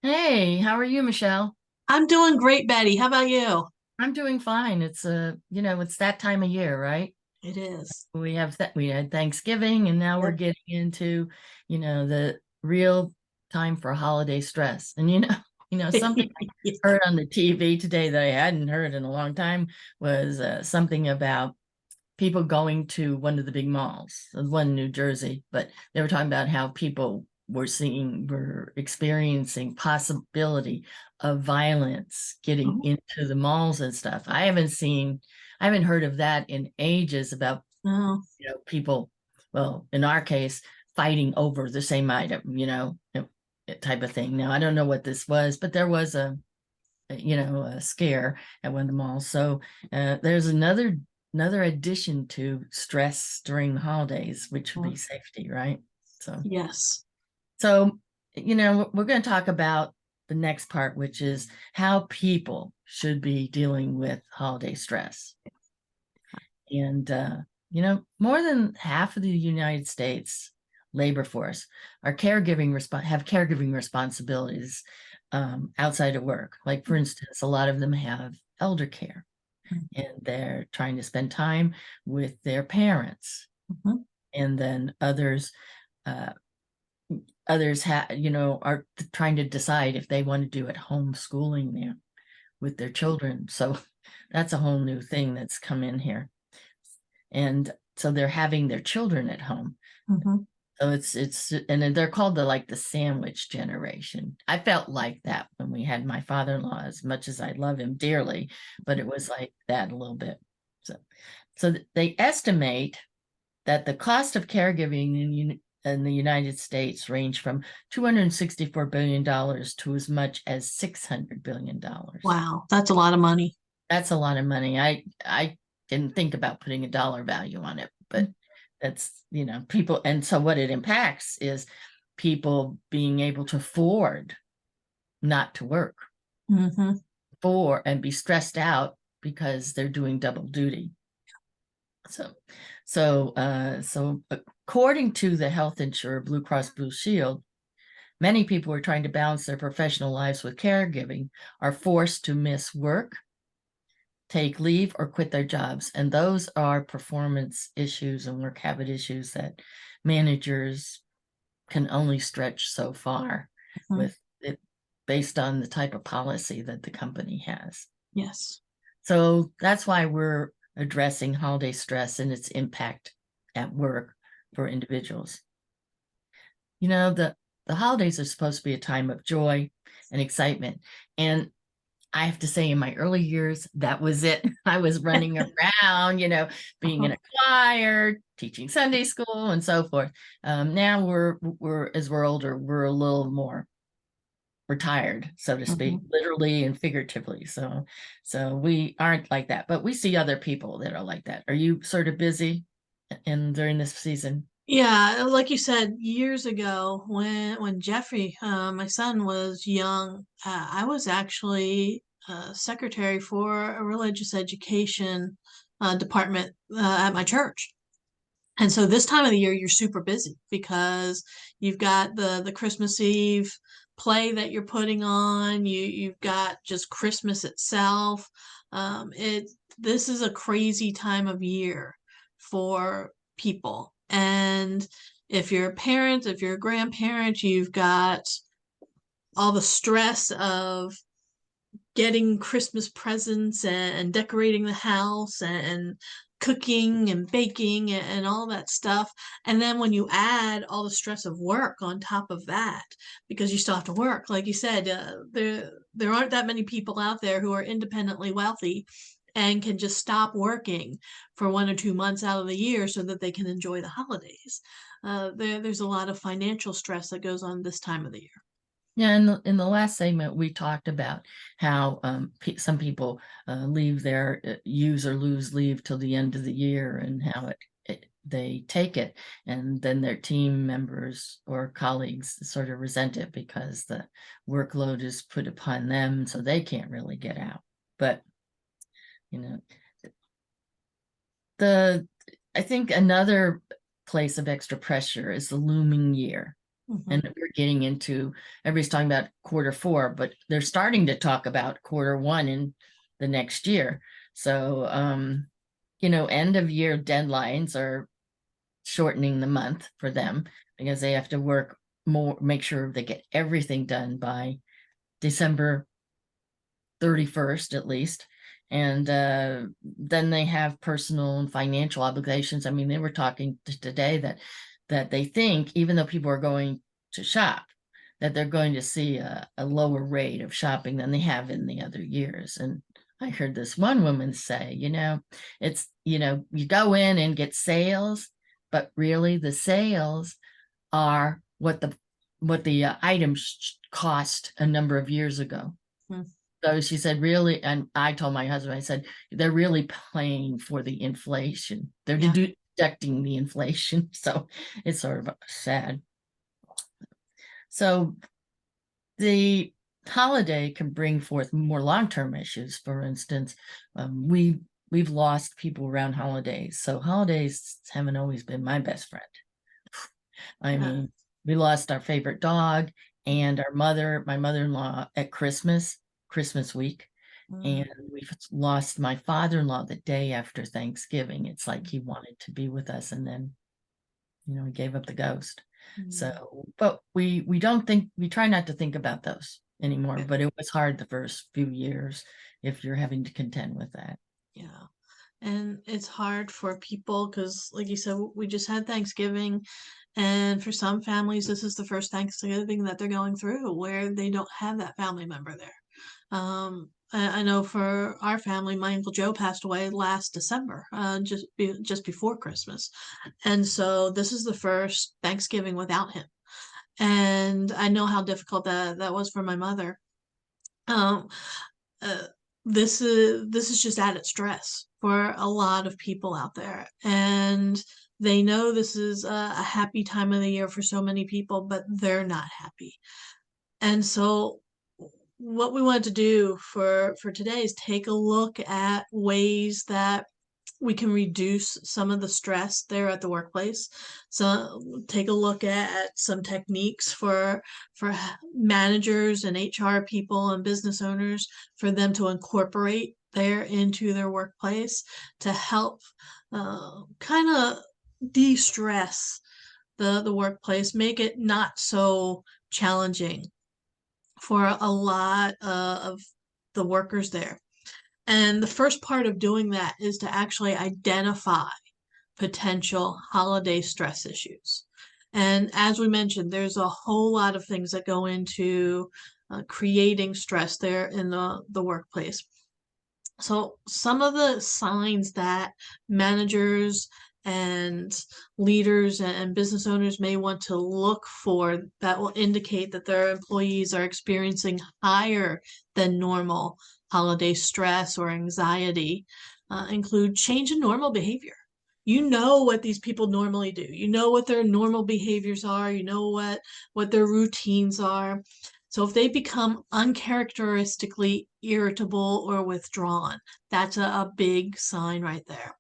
Hey, how are you, Michelle? I'm doing great, Betty. How about you? I'm doing fine. It's that time of year, right? It is. We had Thanksgiving and now we're Yep. getting into, the real time for holiday stress. And something I Yeah. heard on the TV today that I hadn't heard in a long time was something about people going to one of the big malls, the one in New Jersey, but they were talking about how people were experiencing possibility of violence getting Oh, into the malls and stuff. I haven't heard of that in ages about, no. people, well, in our case, fighting over the same item, type of thing. Now, I don't know what this was, but there was a scare at one of the malls. So there's another addition to stress during the holidays, which would be safety, right? So Yes. so we're going to talk about the next part, which is how people should be dealing with holiday stress. And more than half of the United States labor force have caregiving responsibilities outside of work. Like, for instance, a lot of them have elder care and they're trying to spend time with their parents. Mhm. And then uh, are trying to decide if they want to do at home schooling there with their children. So that's a whole new thing that's come in here. And so they're having their children at home. Mhm. So it's and then they're called the sandwich generation. I felt like that when we had my father-in-law, as much as I love him dearly, but it was like that a little bit. So they estimate that the cost of caregiving in the United States range from $264 billion to as much as $600 billion. Wow, that's a lot of money. That's a lot of money. I didn't think about putting a dollar value on it, but that's, people. And so what it impacts is people being able to afford not to work Mm-hmm. for and be stressed out because they're doing double duty. So, so according to the health insurer Blue Cross Blue Shield, many people who are trying to balance their professional lives with caregiving are forced to miss work, take leave, or quit their jobs. And those are performance issues and work habit issues that managers can only stretch so far Hmm. with it based on the type of policy that the company has. Yes. So that's why we're addressing holiday stress and its impact at work for individuals. The holidays are supposed to be a time of joy and excitement. And I have to say, in my early years, that was it. I was running around, being in Uh-huh. a choir, teaching Sunday school, and so forth. Now as we're older, we're a little more retired, so to speak, Mhm. literally and figuratively. So we aren't like that, but we see other people that are like that. Are you sort of busy in during this season? Yeah, like you said, years ago when Jeffrey, my son, was young, I was actually secretary for a religious education department at my church. And so this time of the year, you're super busy because you've got the Christmas Eve play that you're putting on. You've got just Christmas itself. It This is a crazy time of year for people. And if you're a parent, if you're a grandparent, you've got all the stress of getting Christmas presents and decorating the house and cooking and baking and all that stuff. And then when you add all the stress of work on top of that, because you still have to work, like you said, there aren't that many people out there who are independently wealthy and can just stop working for 1 or 2 months out of the year so that they can enjoy the holidays. There's a lot of financial stress that goes on this time of the year. Yeah, in the last segment, we talked about how some people leave their use or lose leave till the end of the year, and how they take it, and then their team members or colleagues sort of resent it because the workload is put upon them, so they can't really get out. But you know, the I think another place of extra pressure is the looming year. And we're getting into, everybody's talking about Q4, but they're starting to talk about Q1 in the next year. So, end of year deadlines are shortening the month for them because they have to work more, make sure they get everything done by December 31st at least. And then they have personal and financial obligations. I mean, they were talking today that they think, even though people are going to shop, that they're going to see a lower rate of shopping than they have in the other years. And I heard this one woman say, it's, you go in and get sales, but really the sales are what the items cost a number of years ago. Hmm. So she said, really, and I told my husband, I said, they're really playing for the inflation. They're deducting the inflation. So it's sort of sad. So the holiday can bring forth more long-term issues. For instance, we've lost people around holidays. So holidays haven't always been my best friend. I mean, we lost our favorite dog and my mother-in-law at Christmas week. And we've lost my father-in-law the day after Thanksgiving. It's like he wanted to be with us, and then, he gave up the ghost. So, but we try not to think about those anymore, but it was hard the first few years if you're having to contend with that. Yeah. And it's hard for people because, like you said, we just had Thanksgiving. And for some families, this is the first Thanksgiving that they're going through where they don't have that family member there. I know for our family, my Uncle Joe passed away last December, just before Christmas. And so this is the first Thanksgiving without him. And I know how difficult that was for my mother. Um, uh, this is just added stress for a lot of people out there, and they know this is a happy time of the year for so many people, but they're not happy. And so what we wanted to do for today is take a look at ways that we can reduce some of the stress there at the workplace. So take a look at some techniques for managers and HR people and business owners for them to incorporate there into their workplace to help kind of de-stress the workplace, make it not so challenging for a lot of the workers there. And the first part of doing that is to actually identify potential holiday stress issues. And as we mentioned, there's a whole lot of things that go into creating stress there in the workplace. So some of the signs that managers and leaders and business owners may want to look for that will indicate that their employees are experiencing higher than normal holiday stress or anxiety include change in normal behavior. You know what these people normally do. You know what their normal behaviors are. You know what their routines are. So if they become uncharacteristically irritable or withdrawn, that's a big sign right there.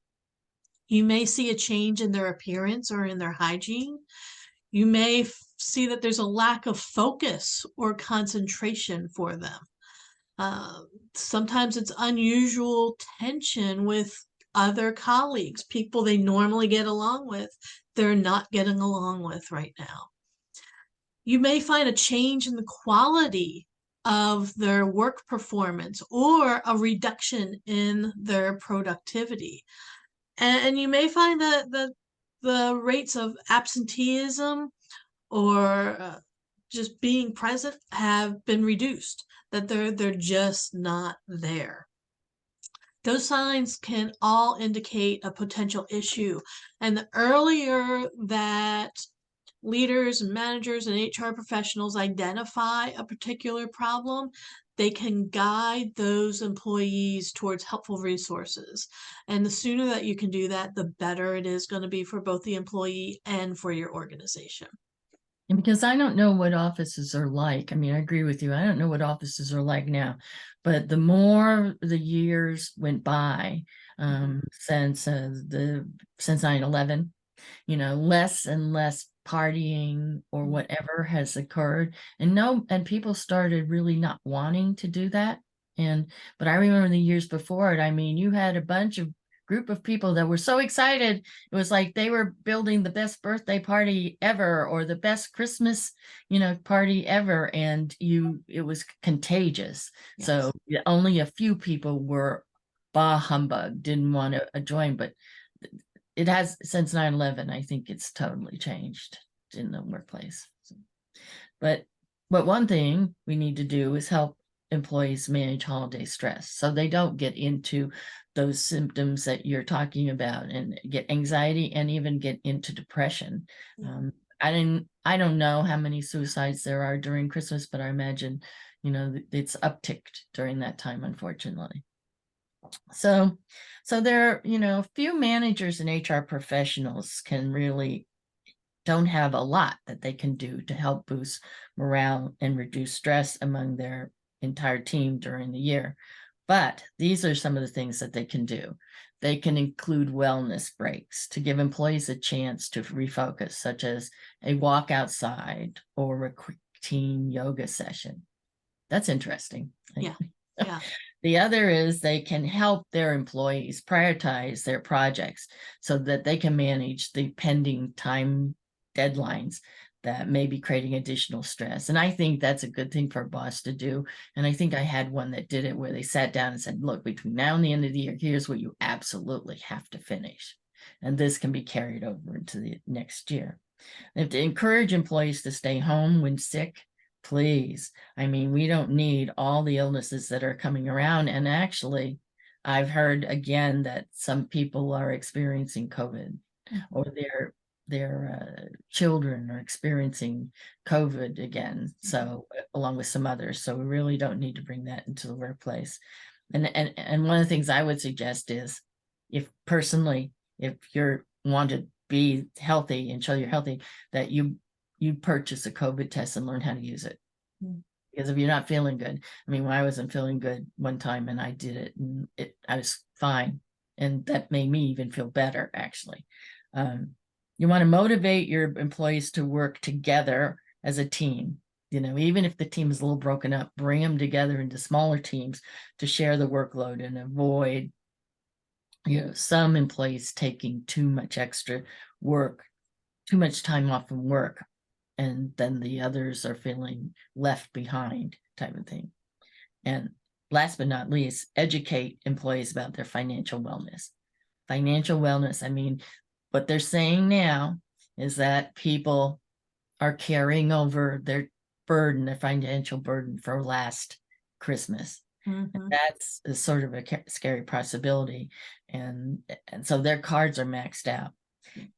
You may see a change in their appearance or in their hygiene. You may see that there's a lack of focus or concentration for them. Sometimes it's unusual tension with other colleagues, people they normally get along with, they're not getting along with right now. You may find a change in the quality of their work performance or a reduction in their productivity. And you may find that the rates of absenteeism or just being present have been reduced, that they're just not there. Those signs can all indicate a potential issue. And the earlier that leaders, managers, and HR professionals identify a particular problem, they can guide those employees towards helpful resources. And the sooner that you can do that, the better it is going to be for both the employee and for your organization. And because I don't know what offices are like. I mean, I agree with you. I don't know what offices are like now, but the more the years went by since 9/11, less and less partying or whatever has occurred. And people started really not wanting to do that. But I remember the years before it, I mean, you had a group of people that were so excited. It was like they were building the best birthday party ever or the best Christmas, party ever. And it was contagious. Yes. So only a few people were bah humbug, didn't want to join, but it has since 9/11. I think it's totally changed in the workplace. But one thing we need to do is help employees manage holiday stress so they don't get into those symptoms that you're talking about and get anxiety and even get into depression. I don't know how many suicides there are during Christmas, but I imagine, it's upticked during that time, unfortunately. So there, few managers and HR professionals don't have a lot that they can do to help boost morale and reduce stress among their entire team during the year. But these are some of the things that they can do. They can include wellness breaks to give employees a chance to refocus, such as a walk outside or a quick team yoga session. That's interesting. Yeah. The other is they can help their employees prioritize their projects so that they can manage the pending time deadlines that may be creating additional stress. And I think that's a good thing for a boss to do. And I think I had one that did it where they sat down and said, look, between now and the end of the year, here's what you absolutely have to finish. And this can be carried over into the next year. They have to encourage employees to stay home when sick. Please. I mean, we don't need all the illnesses that are coming around. And actually, I've heard again that some people are experiencing COVID or their children are experiencing COVID again. So along with some others. So we really don't need to bring that into the workplace. And one of the things I would suggest is if you're want to be healthy and show you're healthy, that you purchase a COVID test and learn how to use it. Because if you're not feeling good, I mean, when I wasn't feeling good one time and I did it, and I was fine. And that made me even feel better, actually. You want to motivate your employees to work together as a team. Even if the team is a little broken up, bring them together into smaller teams to share the workload and avoid, some employees taking too much extra work, too much time off from work, and then the others are feeling left behind type of thing. And last but not least, educate employees about their financial wellness. Financial wellness, I mean, what they're saying now is that people are carrying over their financial burden for last Christmas. And that's a sort of a scary possibility. And so their cards are maxed out.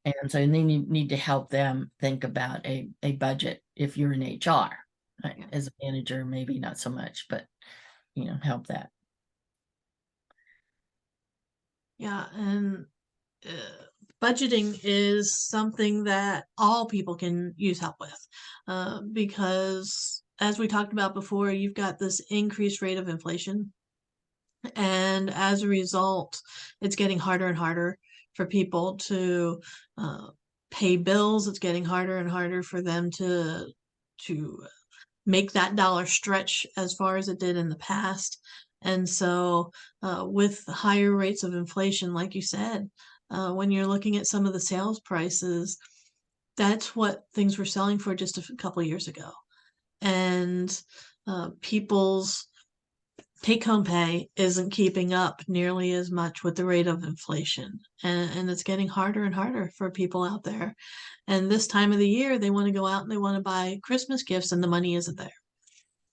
And so they need to help them think about a budget if you're in HR. Right? Yeah. As a manager, maybe not so much, but help that. Yeah, and budgeting is something that all people can use help with, because as we talked about before, you've got this increased rate of inflation, and as a result, it's getting harder and harder for people to pay bills. It's getting harder and harder for them to make that dollar stretch as far as it did in the past. And so, with higher rates of inflation, like you said, when you're looking at some of the sales prices, that's what things were selling for just a couple of years ago. And people's take-home pay isn't keeping up nearly as much with the rate of inflation. And it's getting harder and harder for people out there. And this time of the year, they want to go out and they want to buy Christmas gifts, and the money isn't there.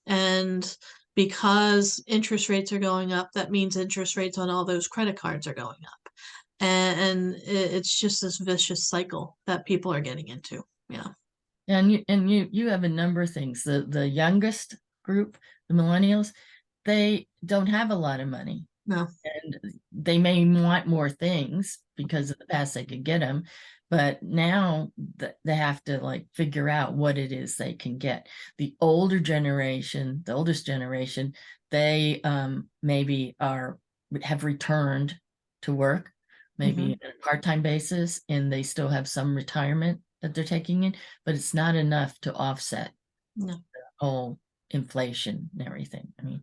And because interest rates are going up, that means interest rates on all those credit cards are going up. And it's just this vicious cycle that people are getting into. Yeah. And you have a number of things. The youngest group, the millennials, they don't have a lot of money. No. And they may want more things because in the past they could get them, but now they have to figure out what it is they can get. The oldest generation, they maybe have returned to work, maybe on a part-time basis, and they still have some retirement that they're taking in, but it's not enough to offset No. the whole inflation and everything. I mean,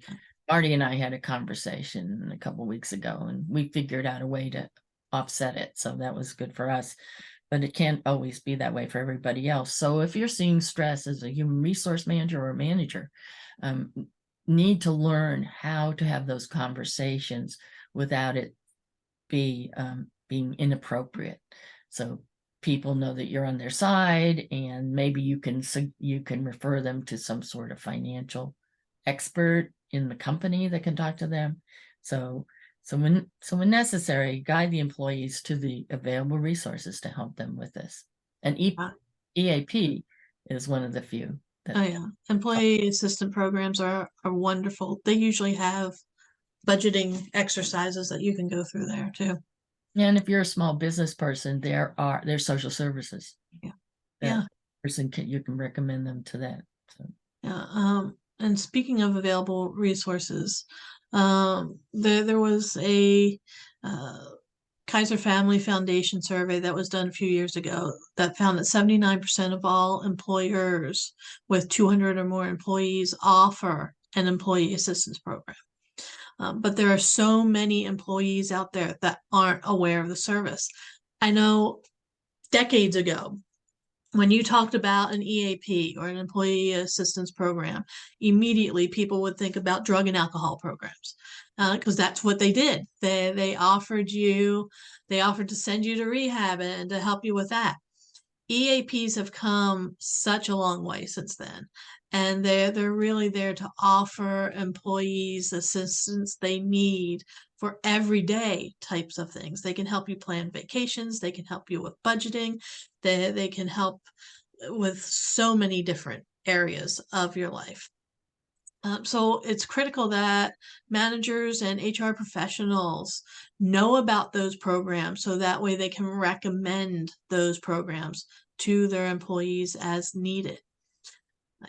Marty and I had a conversation a couple weeks ago, and we figured out a way to offset it. So that was good for us, but it can't always be that way for everybody else. So if you're seeing stress as a human resource manager or manager, need to learn how to have those conversations without it being inappropriate. So people know that you're on their side, and maybe you can refer them to some sort of financial expert in the company that can talk to them. So when necessary, guide the employees to the available resources to help them with this. And EAP is one of the few that. Oh yeah, employee assistant programs are wonderful. They usually have budgeting exercises that you can go through there too. And if you're a small business person, there's social services. Yeah. That person you can recommend them to that. So. Yeah. And speaking of available resources, there was a Kaiser Family Foundation survey that was done a few years ago that found that 79% of all employers with 200 or more employees offer an employee assistance program. But there are so many employees out there that aren't aware of the service. I know decades ago, when you talked about an EAP or an employee assistance program, immediately people would think about drug and alcohol programs, because that's what they did. They offered to send you to rehab and to help you with that. EAPs have come such a long way since then, and they're really there to offer employees assistance they need for everyday types of things. They can help you plan vacations, they can help you with budgeting, they can help with so many different areas of your life. So it's critical that managers and HR professionals know about those programs so that way they can recommend those programs to their employees as needed.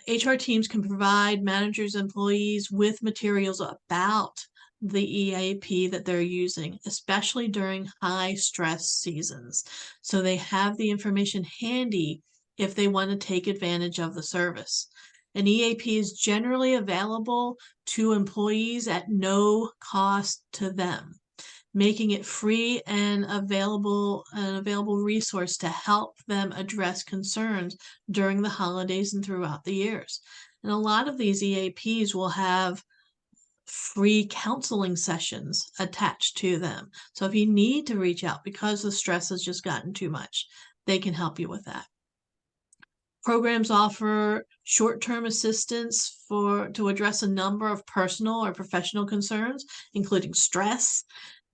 HR teams can provide managers and employees with materials about the EAP that they're using, especially during high stress seasons. So they have the information handy if they want to take advantage of the service. An EAP is generally available to employees at no cost to them, making it free and available, an available resource to help them address concerns during the holidays and throughout the years. And a lot of these EAPs will have free counseling sessions attached to them. So if you need to reach out because the stress has just gotten too much, they can help you with that. Programs offer short-term assistance to address a number of personal or professional concerns, including stress,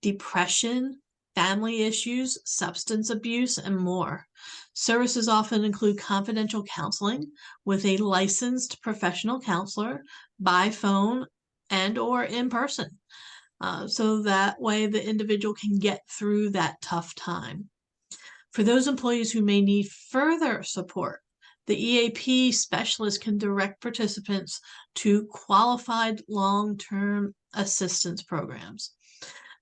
depression, family issues, substance abuse, and more. Services often include confidential counseling with a licensed professional counselor by phone and or in person. So that way the individual can get through that tough time. For those employees who may need further support, the EAP specialist can direct participants to qualified long-term assistance programs.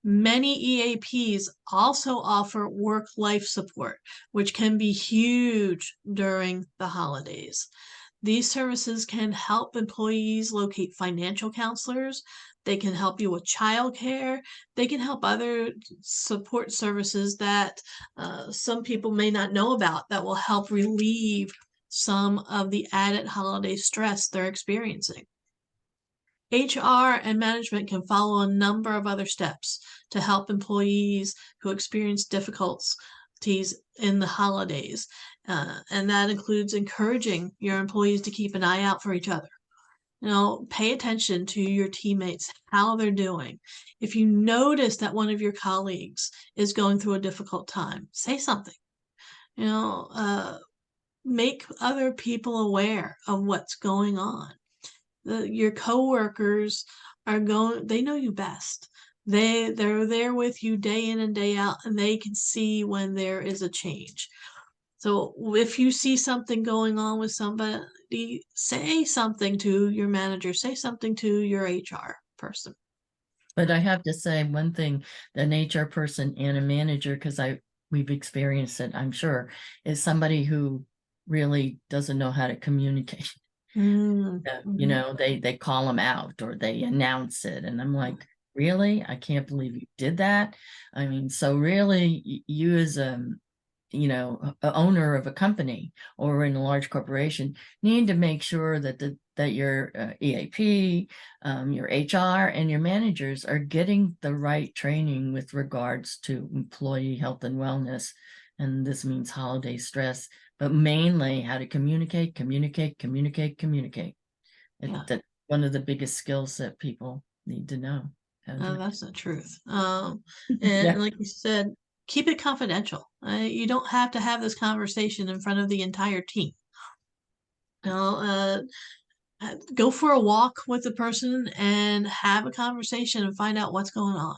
Many EAPs also offer work-life support, which can be huge during the holidays. These services can help employees locate financial counselors. They can help you with childcare. They can help other support services that some people may not know about that will help relieve some of the added holiday stress they're experiencing. HR and management can follow a number of other steps to help employees who experience difficulties in the holidays. And that includes encouraging your employees to keep an eye out for each other. Pay attention to your teammates, how they're doing. If you notice that one of your colleagues is going through a difficult time, say something. Make other people aware of what's going on. Your coworkers they know you best. They're there with you day in and day out, and they can see when there is a change. So if you see something going on with somebody, say something to your manager, say something to your HR person. But I have to say one thing, an HR person and a manager, because we've experienced it, I'm sure, is somebody who really doesn't know how to communicate. You Mhm. know, they call them out or they announce it, and I'm like, really? I can't believe you did that. I mean, so really, you as a owner of a company or in a large corporation need to make sure that your EAP, your HR, and your managers are getting the right training with regards to employee health and wellness. And this means holiday stress, but mainly how to communicate, communicate, communicate, communicate. Yeah. That's one of the biggest skills that people need to know how to. That's the truth. Yeah. And like you said, keep it confidential. You don't have to have this conversation in front of the entire team. You know, go for a walk with the person and have a conversation and find out what's going on.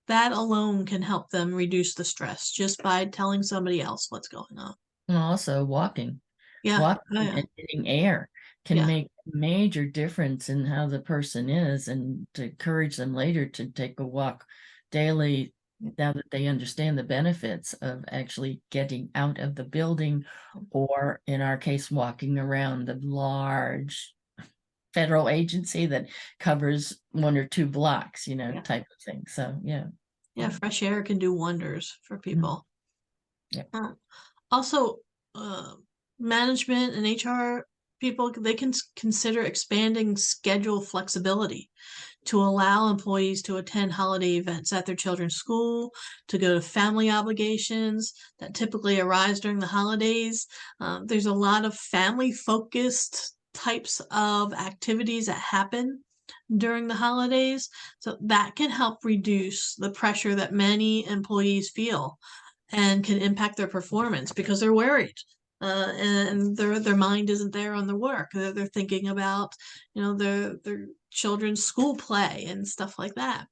That alone can help them reduce the stress just by telling somebody else what's going on. And also walking. Yeah. Oh Walking yeah. and getting air can Yeah. make a major difference in how the person is, and to encourage them later to take a walk daily now that they understand the benefits of actually getting out of the building, or in our case, walking around the large federal agency that covers 1 or 2 blocks, Yeah. type of thing. So, yeah. Yeah. Fresh air can do wonders for Mm, people. yeah. Uh, Also, uh, management and HR people, they can consider expanding schedule flexibility to allow employees to attend holiday events at their children's school, to go to family obligations that typically arise during the holidays. There's a lot of family focused types of activities that happen during the holidays. So that can help reduce the pressure that many employees feel and can impact their performance because they're worried. And their mind isn't there on the work. They're thinking about, their children's school play and stuff like that.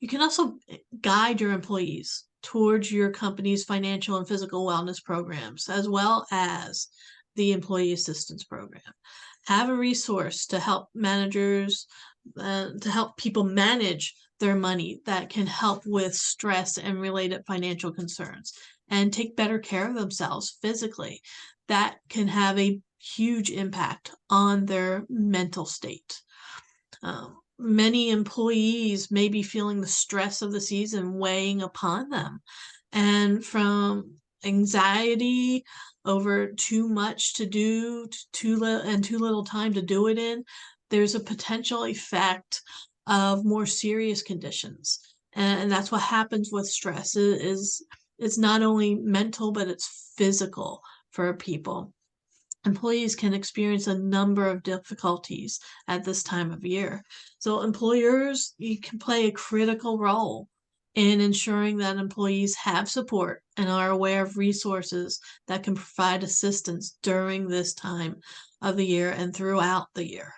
You can also guide your employees towards your company's financial and physical wellness programs, as well as the employee assistance program. Have a resource to help managers, to help people manage their money that can help with stress and related financial concerns and take better care of themselves physically. That can have a huge impact on their mental state. Many employees may be feeling the stress of the season weighing upon them, and from anxiety over too much to do, too little time to do it in, there's a potential effect of more serious conditions. And that's what happens with stress is it's not only mental but it's physical for people. Employees can experience a number of difficulties at this time of year. So employers, you can play a critical role in ensuring that employees have support and are aware of resources that can provide assistance during this time of the year and throughout the year.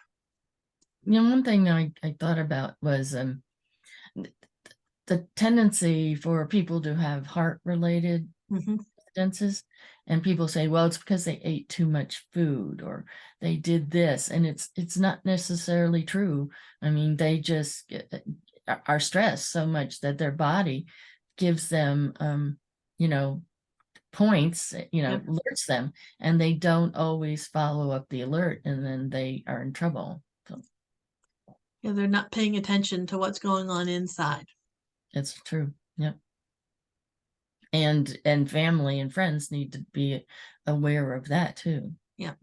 One thing I thought about was the tendency for people to have heart-related Hmm. substances, and people say, well, it's because they ate too much food or they did this, and it's not necessarily true. I mean, they just are stressed so much that their body gives them you know points, Yep. alerts them, and they don't always follow up the alert, and then they are in trouble. So Yeah, they're not paying attention to what's going on inside. it's true. Yep. And family and friends need to be aware of that too. Yep.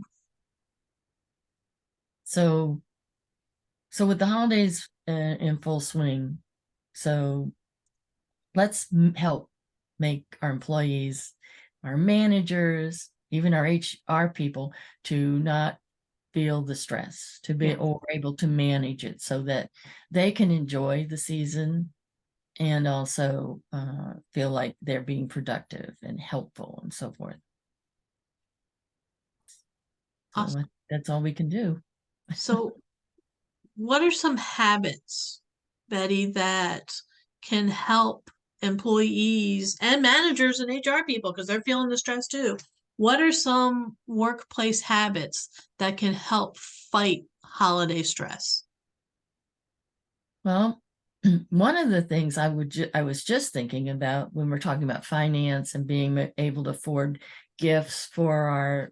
So with the holidays in full swing, so let's help make our employees, our managers, even our HR people, to not feel the stress, to be Yeah. or able to manage it so that they can enjoy the season and also feel like they're being productive and helpful and so forth. So Awesome. that's all we can do. So what are some habits, Betty, that can help employees and managers and HR people because they're feeling the stress too? What are some workplace habits that can help fight holiday stress? Well, one of the things I was just thinking about when we're talking about finance and being able to afford gifts for our,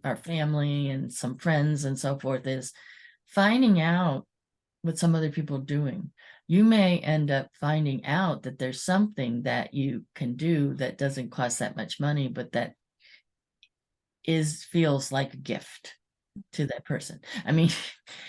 our family and some friends and so forth is finding out what some other people are doing. You may end up finding out that there's something that you can do that doesn't cost that much money, but that feels like a gift to that person. I mean,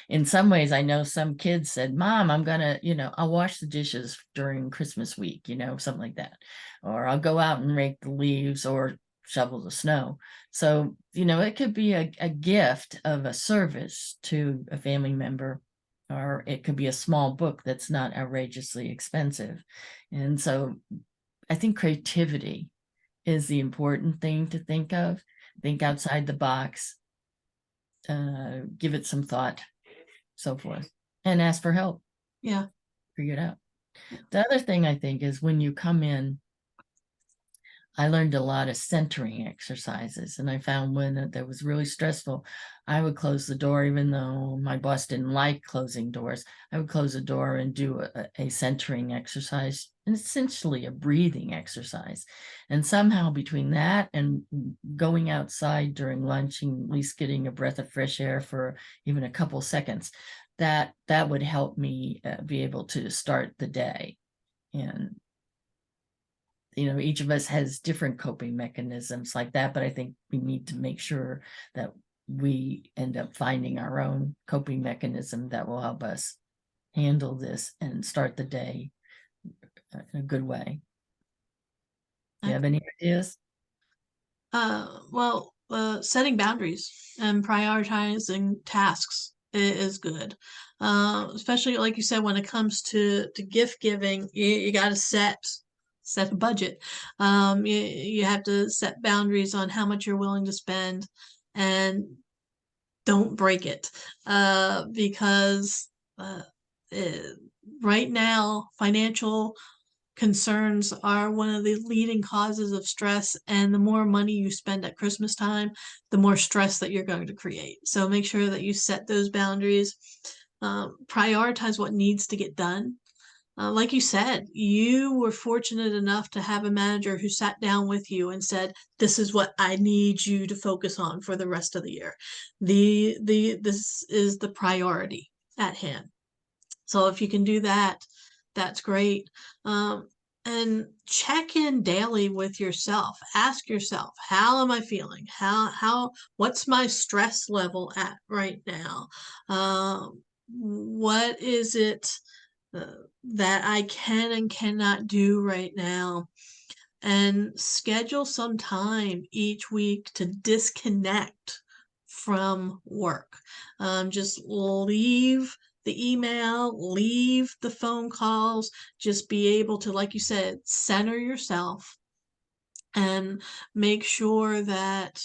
in some ways, I know some kids said, Mom, I'm gonna, I'll wash the dishes during Christmas week, something like that. Or I'll go out and rake the leaves or shovel the snow. So, it could be a gift of a service to a family member, or it could be a small book that's not outrageously expensive. And so I think creativity is the important thing to think of. Think outside the box, give it some thought, so forth, and ask for help, Yeah. figure it out. The other thing I think is when you come in, I learned a lot of centering exercises, and I found when that was really stressful, I would close the door, even though my boss didn't like closing doors. I would close the door and do a centering exercise, and essentially a breathing exercise. And somehow between that and going outside during lunch and at least getting a breath of fresh air for even a couple seconds, that would help me be able to start the day. And each of us has different coping mechanisms like that, but I think we need to make sure that we end up finding our own coping mechanism that will help us handle this and start the day in a good way. Do you have any ideas? Well, setting boundaries and prioritizing tasks is good. Especially like you said, when it comes to gift giving, you got to set a budget. You have to set boundaries on how much you're willing to spend, and don't break it. Because eh, right now, financial concerns are one of the leading causes of stress, and the more money you spend at Christmas time, the more stress that you're going to create. So make sure that you set those boundaries. Prioritize what needs to get done. Like you said, you were fortunate enough to have a manager who sat down with you and said, "This is what I need you to focus on for the rest of the year. This is the priority at hand." So if you can do that, that's great. And check in daily with yourself. Ask yourself, how am I feeling? What's my stress level at right now? What is it that I can and cannot do right now? And schedule some time each week to disconnect from work. Just leave the email, leave the phone calls, just be able to, like you said, center yourself and make sure that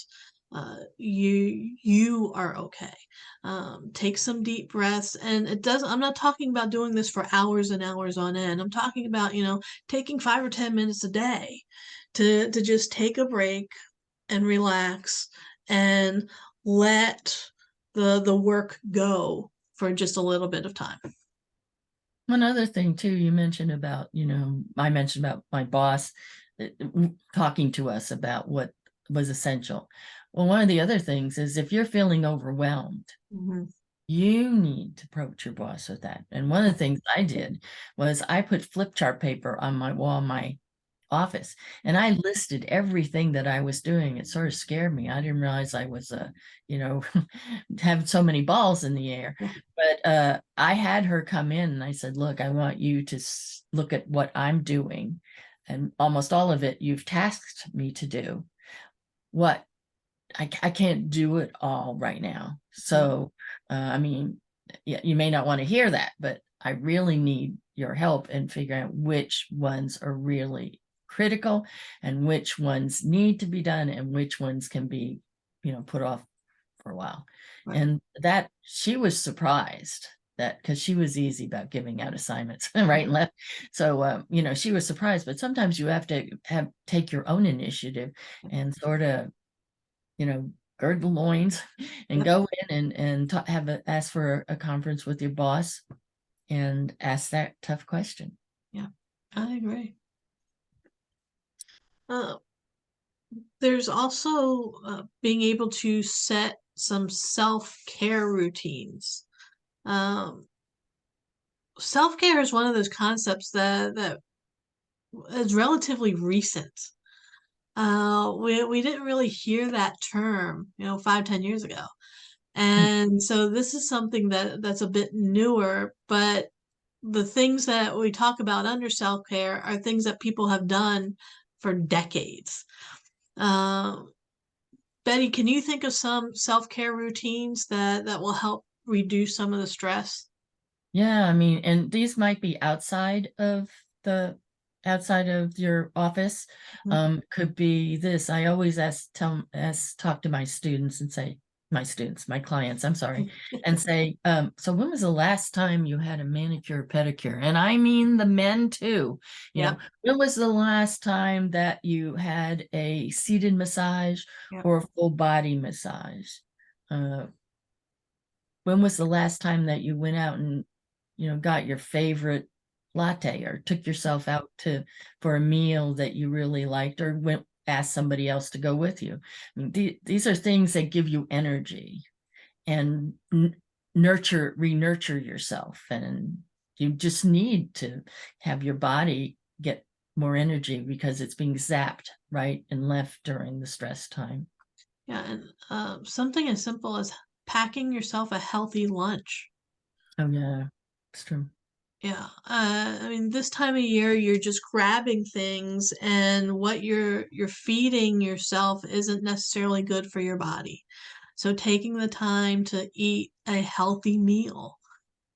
you are okay. Take some deep breaths, and it doesn't. I'm not talking about doing this for hours and hours on end. I'm talking about taking 5 or 10 minutes a day to just take a break and relax and let the work go for just a little bit of time. One other thing too, you mentioned about, I mentioned about my boss talking to us about what was essential. Well, one of the other things is if you're feeling overwhelmed, Mm-hmm. you need to approach your boss with that. And one of the things I did was I put flip chart paper on my wall in my office, and I listed everything that I was doing. It sort of scared me. I didn't realize I was you know having so many balls in the air. But I had her come in and I said, look, I want you to look at what I'm doing, and almost all of it you've tasked me to do. What I can't do it all right now. So, I mean, yeah, you may not want to hear that, but I really need your help in figuring out which ones are really critical and which ones need to be done and which ones can be, put off for a while. Right. And that she was surprised that because she was easy about giving out assignments right and left. So, she was surprised, but sometimes you have to take your own initiative and sort of gird the loins and Yep. go in and ask for a conference with your boss and ask that tough question. Yeah, I agree. Uh, there's also being able to set some self-care routines. Um, self-care is one of those concepts that is relatively recent. We didn't really hear that term, 5, 10 years ago. Mm. And so this is something that's a bit newer, but the things that we talk about under self-care are things that people have done for decades. Um, Betty, can you think of some self-care routines that will help reduce some of the stress? Yeah, I mean, and these might be the outside of your office. Mhm. Could be this. I always talk to my students and say, my clients, I'm sorry, and say, so when was the last time you had a manicure pedicure? And I mean the men too. Yep. When was the last time that you had a seated massage Yep. or full body massage? Uh, when was the last time that you went out and got your favorite latte or took yourself out for a meal that you really liked or went asked somebody else to go with you? I mean, these are things that give you energy and re-nurture yourself, and you just need to have your body get more energy because it's being zapped right and left during the stress time. Yeah, and something as simple as packing yourself a healthy lunch. Oh yeah, it's true. Yeah, I mean, this time of year, you're just grabbing things, and what you're feeding yourself isn't necessarily good for your body. So taking the time to eat a healthy meal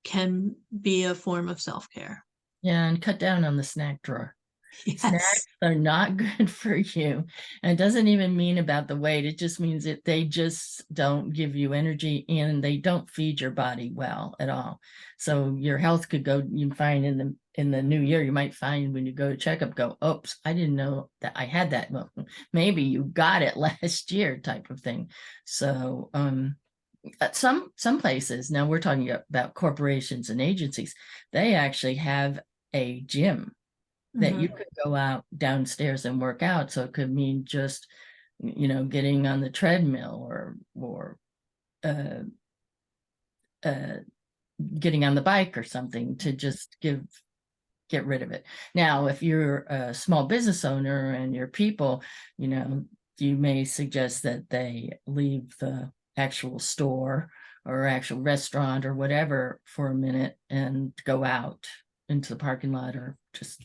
can be a form of self-care. Yeah, and cut down on the snack drawer. Yes. Snacks are not good for you. And it doesn't even mean about the weight. It just means that they just don't give you energy and they don't feed your body well at all. So your health could go, you find in the new year, you might find when you go to checkup, go, oops, I didn't know that I had that. Well, maybe you got it last year type of thing. So some places, now we're talking about corporations and agencies, they actually have a gym that you Hmm. could go out downstairs and work out. So it could mean just, getting on the treadmill or uh, uh, getting on the bike or something to just get rid of it. Now, if you're a small business owner and your people, you may suggest that they leave the actual store or actual restaurant or whatever for a minute and go out into the parking lot or just,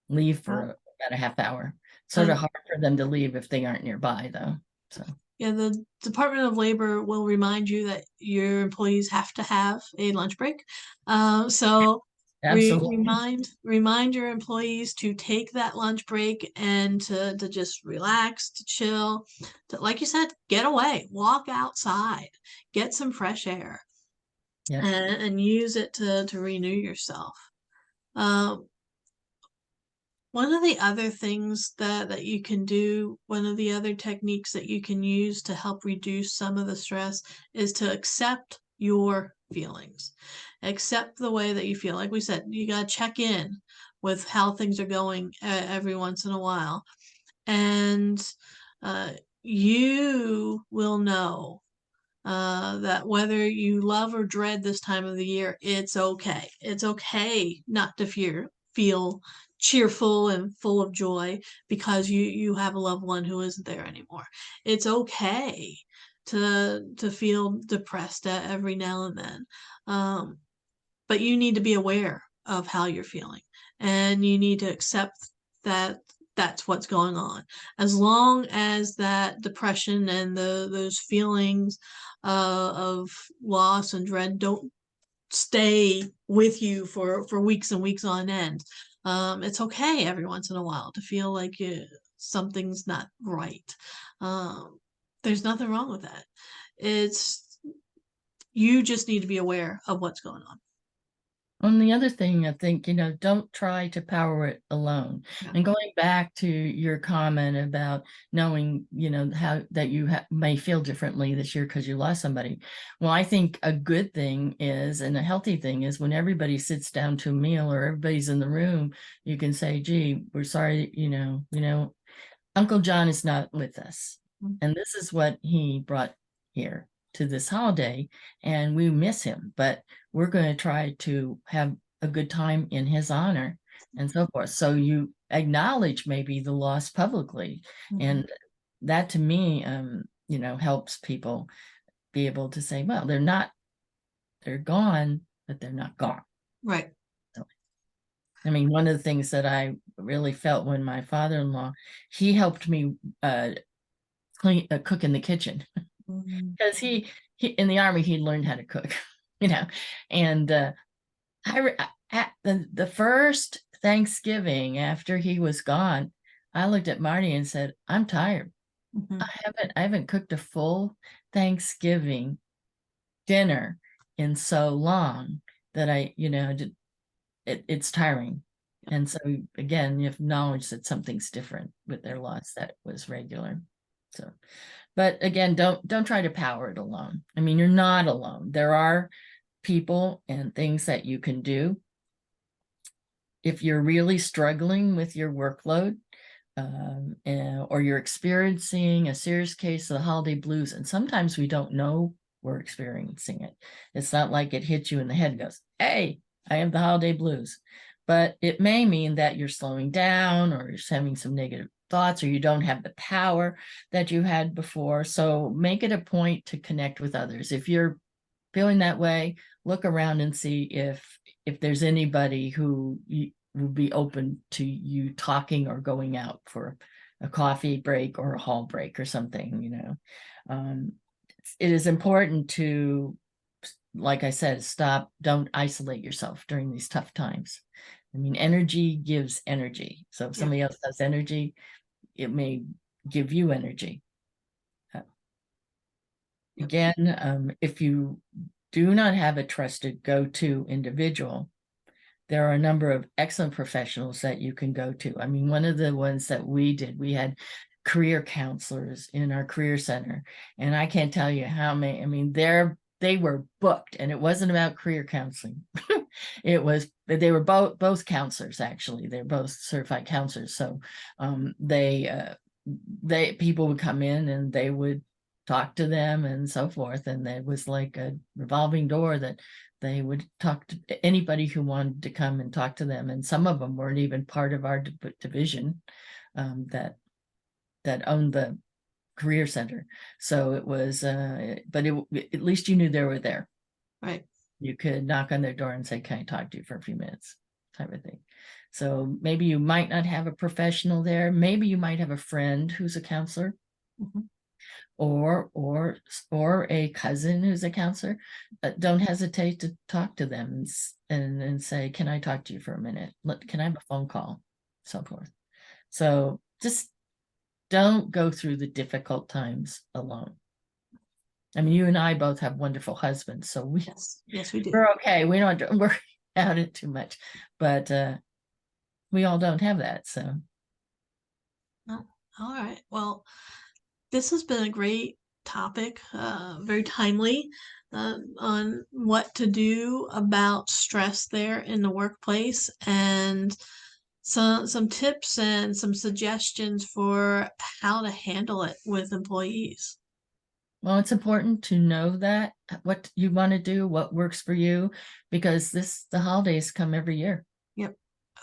leave for about a half hour. Sort of Uh, hard for them to leave if they aren't nearby, though. So, yeah, the Department of Labor will remind you that your employees have to have a lunch break. So absolutely. remind your employees to take that lunch break and to just relax, to chill, to, like you said, get away, walk outside, get some fresh air, Yep. and use it to renew yourself. Um, One of the other things that you can do, one of the other techniques that you can use to help reduce some of the stress is to accept your feelings. Accept the way that you feel. Like we said, you got to check in with how things are going every once in a while. And uh, you will know that whether you love or dread this time of the year, it's okay. It's okay not to feel cheerful and full of joy because you have a loved one who isn't there anymore. It's okay to feel depressed every now and then. Um, but you need to be aware of how you're feeling, and you need to accept that that's what's going on. As long as that depression and those feelings of loss and dread don't stay with you for weeks and weeks on end, it's okay every once in a while to feel like something's not right. um, there's nothing wrong with that. It's You just need to be aware of what's going on. On the other thing, I think, don't try to power it alone. Yeah. And going back to your comment about knowing, how that you may feel differently this year because you lost somebody. Well, I think a good thing is, and a healthy thing is, when everybody sits down to a meal or everybody's in the room, you can say, gee, we're sorry, Uncle John is not with us. Mhm. And this is what he brought here to this holiday, and we miss him, but we're going to try to have a good time in his honor and so forth. So you acknowledge maybe the loss publicly. Mhm. And that to me, helps people be able to say, well, they're gone, but they're not gone. Right. So, I mean, one of the things that I really felt when my father-in-law, he helped me cook in the kitchen Mhm. because he in the army he learned how to cook, you know, and at the first Thanksgiving after he was gone, I looked at Marty and said, "I'm tired. Mhm. I haven't cooked a full Thanksgiving dinner in so long that it's tiring." And so again, you have knowledge that something's different with their loss that was regular. So, but again, don't try to power it alone. I mean, you're not alone. There are people and things that you can do. If you're really struggling with your workload, or you're experiencing a serious case of the holiday blues, and sometimes we don't know we're experiencing it. It's not like it hits you in the head and goes, hey, I have the holiday blues. But it may mean that you're slowing down, or you're having some negative thoughts, or you don't have the power that you had before. So make it a point to connect with others. If you're feeling that way, look around and see if there's anybody who would be open to you talking or going out for a coffee break or a hall break or something. It is important to, like I said, don't isolate yourself during these tough times. I mean, energy gives energy. So if Yeah. somebody else has energy, it may give you energy. Again, if you do not have a trusted go-to individual, there are a number of excellent professionals that you can go to. I mean, one of the ones that we did, we had career counselors in our career center, and I can't tell you how many. I mean, they were booked, and it wasn't about career counseling. They were both counselors, actually. They're both certified counselors. So they people would come in and they would talk to them and so forth, and it was like a revolving door that they would talk to anybody who wanted to come and talk to them. And some of them weren't even part of our division, that owned the career center. So it was, but at least you knew they were there. Right. You could knock on their door and say, can I talk to you for a few minutes, type of thing. So maybe you might not have a professional there. Maybe you might have a friend who's a counselor, Mhm. or a cousin who's a counselor. Don't hesitate to talk to them and say, can I talk to you for a minute? Can I have a phone call? So forth. So just don't go through the difficult times alone. I mean, you and I both have wonderful husbands, so Yes. Yes, we do. we're okay. We don't have to worry about it too much, but we all don't have that. So Oh, all right. Well, this has been a great topic, very timely, on what to do about stress there in the workplace, and some tips and some suggestions for how to handle it with employees. well, it's important to know that what you want to do, what works for you, because the holidays come every year. Yep.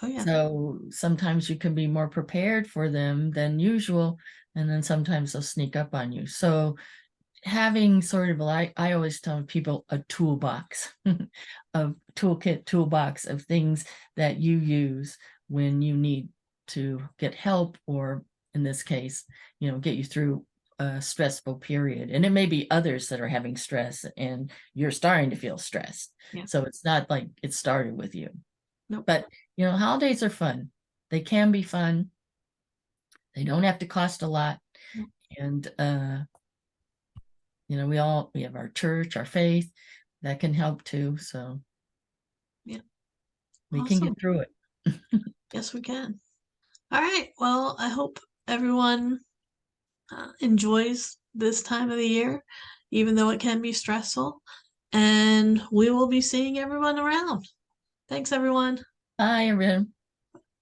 Oh yeah. So sometimes you can be more prepared for them than usual, and then sometimes they'll sneak up on you. So having sort of like, I always tell people, a toolbox of toolbox of things that you use when you need to get help, or in this case, get you through a stressful period. And it may be others that are having stress and you're starting to feel stressed. Yeah. So it's not like it started with you. Nope. But holidays are fun. They can be fun. They don't have to cost a lot. Nope. And we have our church, our faith that can help too. So Yeah. We can Awesome. get through it. Yes, we can. All right. Well, I hope everyone enjoys this time of the year, even though it can be stressful. And we will be seeing everyone around. Thanks, everyone. Bye, everyone.